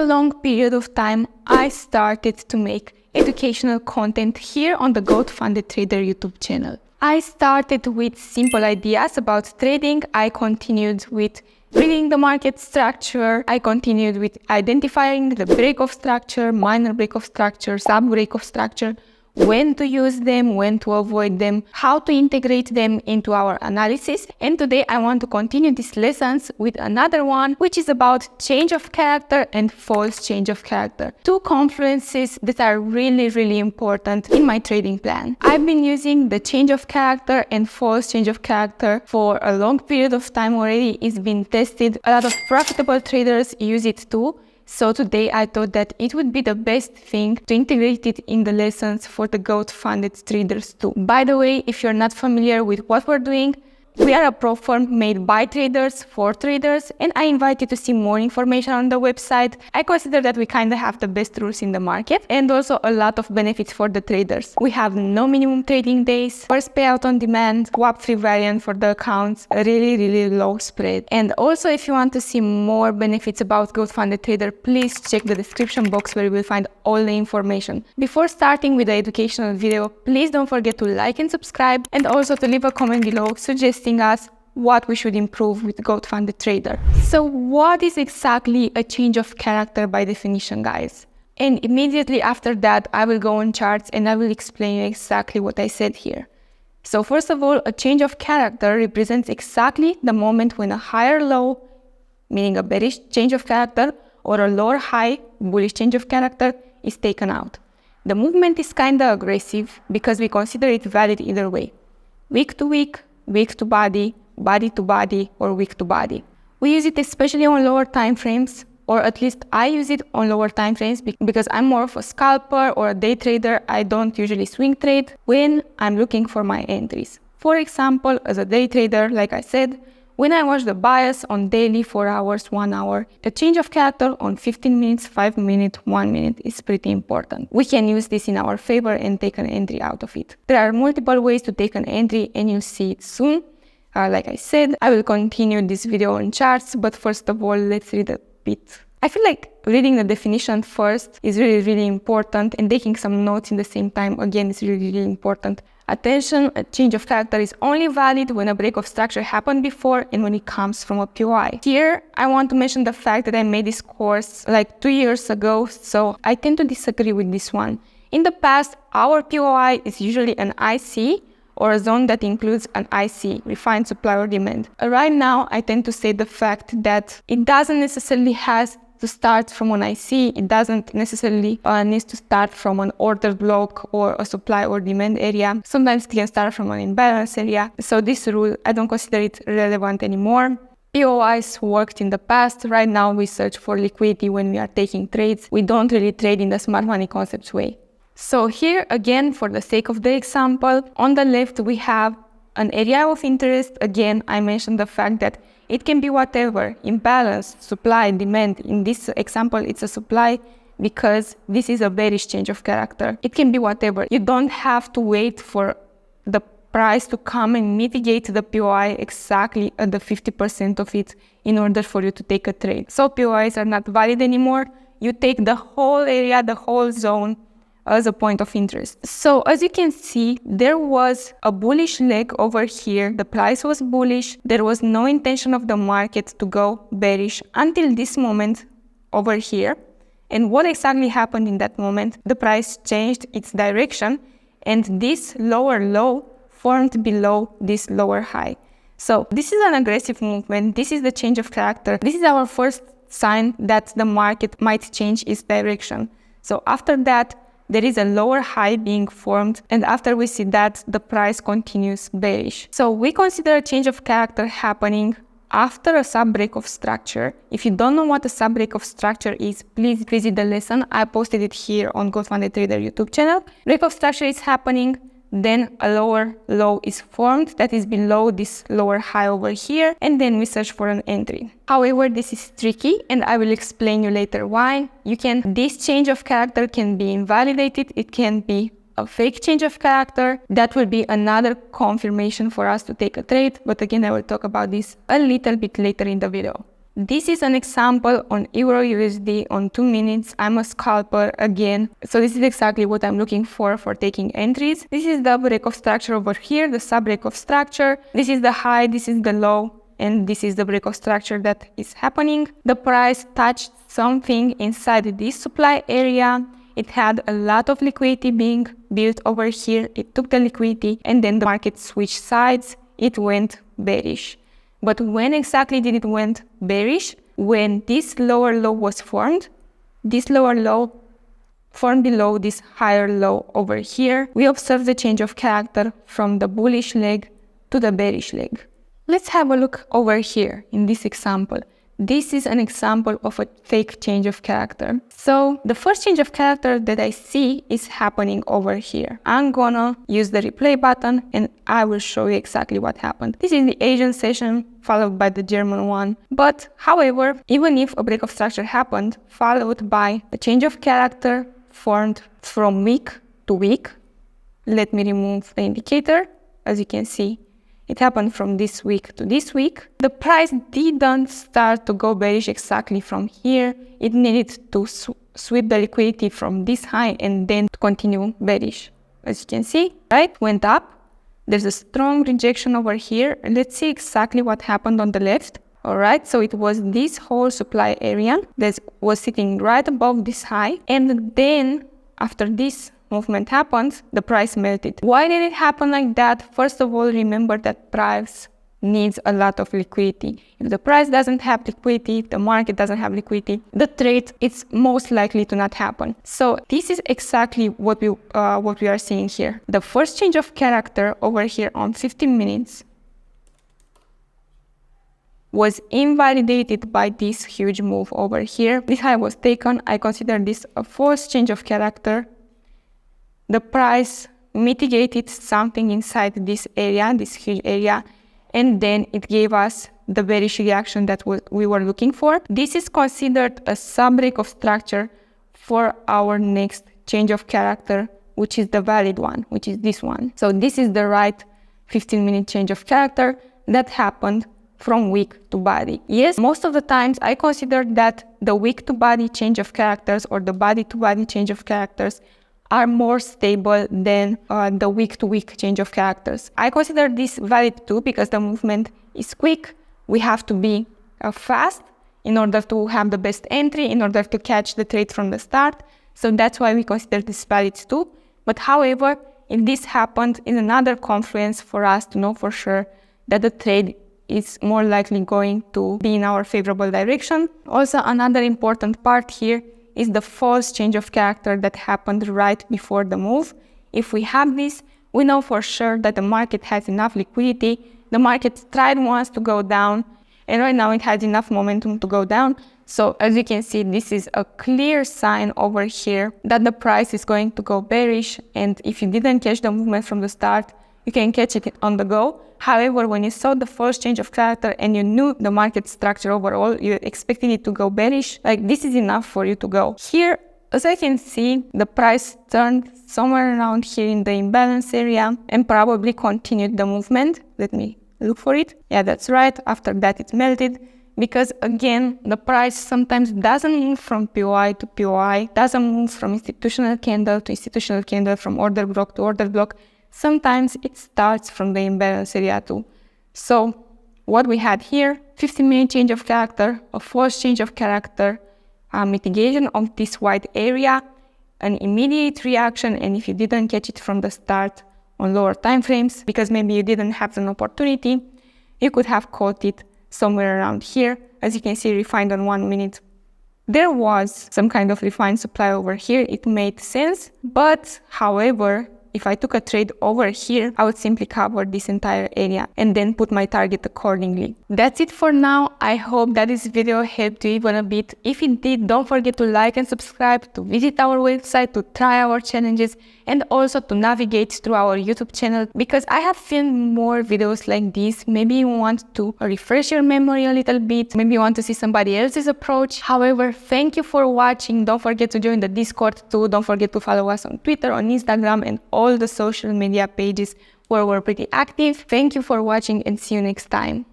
long period of time, I started to make educational content here on the Goat Funded Trader YouTube channel. I started with simple ideas about trading. I continued with reading the market structure. I continued with identifying the break of structure, minor break of structure, sub break of structure, when to use them, when to avoid them, how to integrate them into our analysis. And today I want to continue these lessons with another one, which is about change of character and false change of character. Two confluences that are really important in my trading plan. I've been using the change of character and false change of character for a long period of time already. It's been tested. A lot of profitable traders use it too. So today I thought that it would be the best thing to integrate it in the lessons for the Goat Funded traders too. By the way, if you're not familiar with what we're doing, we are a pro firm made by traders for traders, and I invite you to see more information on the website. I consider that we kind of have the best rules in the market and also a lot of benefits for the traders. We have no minimum trading days, first payout on demand, swap-free variant for the accounts, a really low spread. And also, if you want to see more benefits about Goat Funded Trader, please check the description box where you will find all the information. Before starting with the educational video, please don't forget to like and subscribe, and also to leave a comment below suggesting us what we should improve with Goat Funded Trader. So what is exactly a change of character by definition, guys? And immediately after that, I will go on charts and I will explain you exactly what I said here. So first of all, a change of character represents exactly the moment when a higher low, meaning a bearish change of character, or a lower high, bullish change of character, is taken out. The movement is kinda aggressive because we consider it valid either way. Week to week, week to body, body to body, or week to body. We use it especially on lower time frames, or at least I use it on lower time frames because I'm more of a scalper or a day trader. I don't usually swing trade when I'm looking for my entries. For example, as a day trader, like I said, when I watch the bias on daily 4 hours, 1 hour, the change of character on 15 minutes, 5 minutes, 1 minute is pretty important. We can use this in our favor and take an entry out of it. There are multiple ways to take an entry and you'll see it soon. Like I said, I will continue this video on charts, but first of all, let's read a bit. I feel like reading the definition first is really important, and taking some notes in the same time, again, is really important. Attention, a change of character is only valid when a break of structure happened before and when it comes from a POI. Here, I want to mention the fact that I made this course like 2 years ago, so I tend to disagree with this one. In the past, our POI is usually an IC or a zone that includes an IC, refined supply or demand. Right now, I tend to say the fact that it doesn't necessarily have to start from an IC, it doesn't necessarily need to start from an order block or a supply or demand area. Sometimes it can start from an imbalance area. So this rule, I don't consider it relevant anymore. POIs worked in the past. Right now we search for liquidity when we are taking trades. We don't really trade in the smart money concepts way. So here again, for the sake of the example, on the left we have an area of interest. Again, I mentioned the fact that it can be whatever, imbalance, supply, demand. In this example, it's a supply because this is a bearish change of character. It can be whatever. You don't have to wait for the price to come and mitigate the POI exactly at the 50% of it in order for you to take a trade. So POIs are not valid anymore. You take the whole area, the whole zone, as a point of interest. So as you can see, there was a bullish leg over here. The price was bullish. There was no intention of the market to go bearish until this moment over here. And what exactly happened in that moment? The price changed its direction and this lower low formed below this lower high. So this is an aggressive movement. This is the change of character. This is our first sign that the market might change its direction. So after that, there is a lower high being formed, and after we see that, the price continues bearish. So we consider a change of character happening after a sub-break of structure. If you don't know what a sub-break of structure is, please visit the lesson. I posted it here on Goat Funded Trader YouTube channel. Break of structure is happening, then a lower low is formed that is below this lower high over here, and then we search for an entry. However, this is tricky and I will explain you later why. This change of character can be invalidated. It can be a fake change of character. That will be another confirmation for us to take a trade, but again, I will talk about this a little bit later in the video. This is an example on Euro USD on 2 minutes. I'm a scalper again. So this is exactly what I'm looking for taking entries. This is the break of structure over here, the sub break of structure. This is the high, this is the low, and this is the break of structure that is happening. The price touched something inside this supply area. It had a lot of liquidity being built over here. It took the liquidity and then the market switched sides. It went bearish. But when exactly did it went bearish? When this lower low was formed, this lower low formed below this higher low over here. We observe the change of character from the bullish leg to the bearish leg. Let's have a look over here in this example. This is an example of a fake change of character. So the first change of character that I see is happening over here. I'm gonna use the replay button and I will show you exactly what happened. This is the Asian session followed by the German one. But however, even if a break of structure happened, followed by a change of character formed from week to week, let me remove the indicator. As you can see, it happened from this week to this week. The price didn't start to go bearish exactly from here. It needed to sweep the liquidity from this high and then to continue bearish. As you can see, right, went up. There's a strong rejection over here. Let's see exactly what happened on the left. All right, so it was this whole supply area that was sitting right above this high. And then after this movement happened, the price melted. Why did it happen like that? First of all, remember that price needs a lot of liquidity. If the price doesn't have liquidity, if the market doesn't have liquidity, the trade is most likely to not happen. So this is exactly what we are seeing here. The first change of character over here on 15 minutes was invalidated by this huge move over here. This high was taken. I consider this a false change of character. The price mitigated something inside this area, this huge area, and then it gave us the bearish reaction that we were looking for. This is considered a sub-break of structure for our next change of character, which is the valid one, which is this one. So this is the right 15-minute change of character that happened from wick to body. Yes, most of the times I consider that the wick to body change of characters or the body to body change of characters are more stable than the week to week change of characters. I consider this valid too because the movement is quick. We have to be fast in order to have the best entry, in order to catch the trade from the start. So that's why we consider this valid too. But however, if this happened in another confluence for us to know for sure that the trade is more likely going to be in our favorable direction. Also, another important part here is the false change of character that happened right before the move. If we have this, we know for sure that the market has enough liquidity. The market tried once to go down, and right now it has enough momentum to go down. So as you can see, this is a clear sign over here that the price is going to go bearish. And if you didn't catch the movement from the start, you can catch it on the go. However, when you saw the first change of character and you knew the market structure overall, you expected it to go bearish, like this is enough for you to go. Here, as I can see, the price turned somewhere around here in the imbalance area and probably continued the movement. Let me look for it. Yeah, that's right. After that, it melted. Because again, the price sometimes doesn't move from POI to POI, doesn't move from institutional candle to institutional candle, from order block to order block. Sometimes it starts from the imbalance area too. So what we had here, 15-minute change of character, a false change of character, mitigation of this white area, an immediate reaction, and if you didn't catch it from the start on lower time frames, because maybe you didn't have an opportunity, you could have caught it somewhere around here. As you can see, refined on 1 minute. There was some kind of refined supply over here. It made sense, but however, if I took a trade over here, I would simply cover this entire area and then put my target accordingly. That's it for now. I hope that this video helped you even a bit. If it did, don't forget to like and subscribe, to visit our website, to try our challenges, and also to navigate through our YouTube channel, because I have filmed more videos like this. Maybe you want to refresh your memory a little bit. Maybe you want to see somebody else's approach. However, thank you for watching. Don't forget to join the Discord too. Don't forget to follow us on Twitter, on Instagram, and all the social media pages where we're pretty active. Thank you for watching and see you next time.